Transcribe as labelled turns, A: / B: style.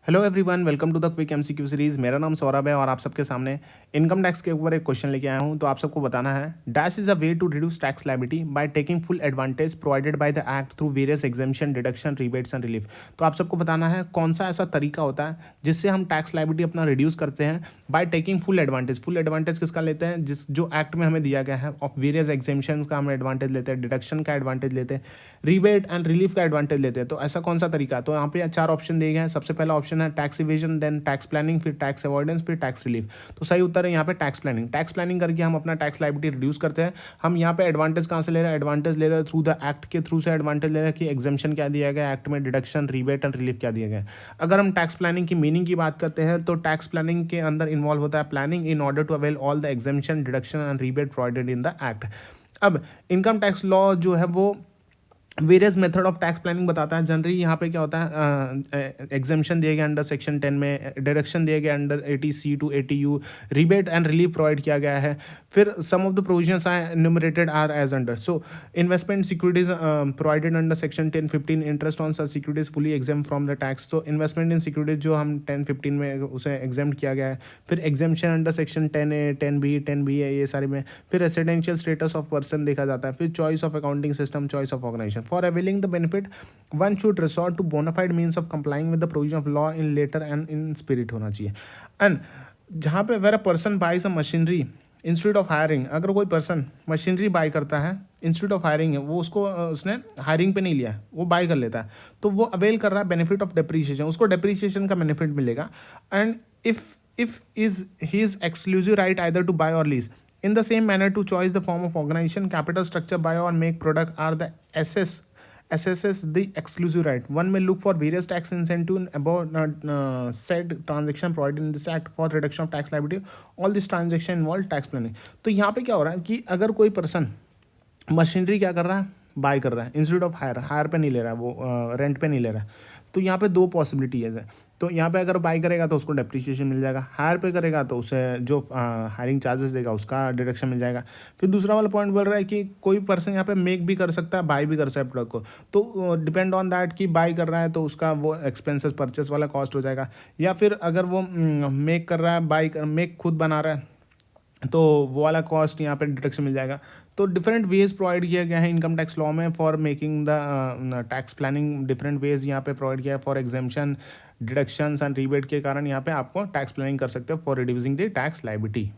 A: Hello everyone, welcome to the quick MCQ series. मेरा नाम सौरभ है और आप सबके सामने इनकम टैक्स के ऊपर एक क्वेश्चन लेके आया हूं। तो आप सबको बताना है, dash is a way to reduce tax liability by taking full advantage provided by the act through various exemption, deduction, rebates and relief. तो आप सबको बताना है कौन सा ऐसा तरीका होता है जिससे हम टैक्स लायबिलिटी अपना रिड्यूस करते हैं bye taking full advantage. Full advantage किसका लेते हैं? जिस जो एक्ट में हमें दिया गया है ऑफ वेरियस एग्जेम्पशन का हम एडवांटेज लेते हैं, डिडक्शन का एडवांटेज लेते हैं, रिबेट एंड रिलीफ का एडवांटेज लेते हैं। तो ऐसा कौन सा तरीका? तो यहाँ पे 4 ऑप्शन दिए गए हैं। सबसे पहला ऑप्शन है tax evasion, then tax planning, फिर टैक्स अवॉइडेंस, फिर टैक्स रिलीफ। तो सही उत्तर है यहाँ पे टैक्स प्लानिंग। टैक्स प्लानिंग करके हम अपना टैक्स लायबिलिटी रिड्यूस करते हैं। हम यहाँ पे एडवांटेज कहाँ से ले रहे हैं? एडवांटेज ले रहे हैं थ्रू द एक्ट के थ्रू से एडवांटेज ले रहे हैं कि एग्जेम्पशन क्या दिया गया एक्ट में, डिडक्शन, रिबेट एंड रिलीफ क्या दिए गए। अगर हम टैक्स प्लानिंग की मीनिंग की बात करते हैं तो टैक्स प्लानिंग के अंदर इन्वॉल्व होता है planning in order to avail all the exemption, deduction and rebate provided in the act. अब इनकम टैक्स लॉ जो है वो various method of tax planning बताता है। जनरली यहाँ पे क्या होता है, एग्जेम्पशन दिए गए अंडर सेक्शन 10 में, डिडक्शन दिए गए under 80C to 80U, rebate and relief provide किया गया है। फिर some of the provisions are enumerated are as under. So investment securities provided under section 10-15, interest on such securities fully exempt from the tax. तो investment in securities जो हम 10-15 में उसे exam किया गया है। फिर एग्जामेशन under section 10A, 10B, 10B है, ये सारे में। फिर रेसिडेंशियल स्टेटस ऑफ पर्सन देखा जाता है। फिर choice of accounting system, choice of organisation. For availing the benefit, one should resort to bona fide means of complying with the provision of law in letter and in spirit होना चाहिए। And जहाँ पे अगर person buys a machinery institute of hiring, अगर कोई person machinery by करता है institute of hiring है, वो उसको उसने हायरिंग पे नहीं लिया है, वो बाई कर लेता है, तो वो अवेल कर रहा है बेनिफिट ऑफ डेप्रीशिएशन, उसको डेप्रीशिएशन का बेनिफिट मिलेगा। And if is he is exclusive right either to buy or lease. In the same manner, to choose the form of organization, capital structure, buy or make product are the assesses the exclusive right. One may look for various tax incentive about said transaction provided in this act for reduction of tax liability. All this transaction involve tax planning. तो यहाँ पे क्या हो रहा है कि अगर कोई पर्सन मशीनरी क्या कर रहा है, बाय कर रहा है इंस्टीट्यूट ऑफ हायर पे नहीं ले रहा है, वो रेंट पे नहीं ले रहा है, तो यहाँ पे 2 पॉसिबिलिटीज है। तो यहाँ पे अगर बाई करेगा तो उसको डेप्रीशिएशन मिल जाएगा, हायर पे करेगा तो उसे जो हायरिंग चार्जेस देगा उसका डिडक्शन मिल जाएगा। फिर दूसरा वाला पॉइंट बोल रहा है कि कोई पर्सन यहाँ पे मेक भी कर सकता है, बाई भी कर सकता है प्रोडक्ट को, तो डिपेंड ऑन दैट कि बाई कर रहा है तो उसका वो एक्सपेंसेस परचेस वाला कॉस्ट हो जाएगा, या फिर अगर वो मेक कर रहा है, मेक खुद बना रहा है तो वो वाला कॉस्ट यहाँ पे डिडक्शन मिल जाएगा। तो डिफरेंट वेज प्रोवाइड किया गया है इनकम टैक्स लॉ में for making the tax planning. Different ways यहाँ पे प्रोवाइड किया है for exemption, deductions and rebate के कारण यहाँ पे आपको टैक्स प्लानिंग कर सकते हो for reducing the tax liability.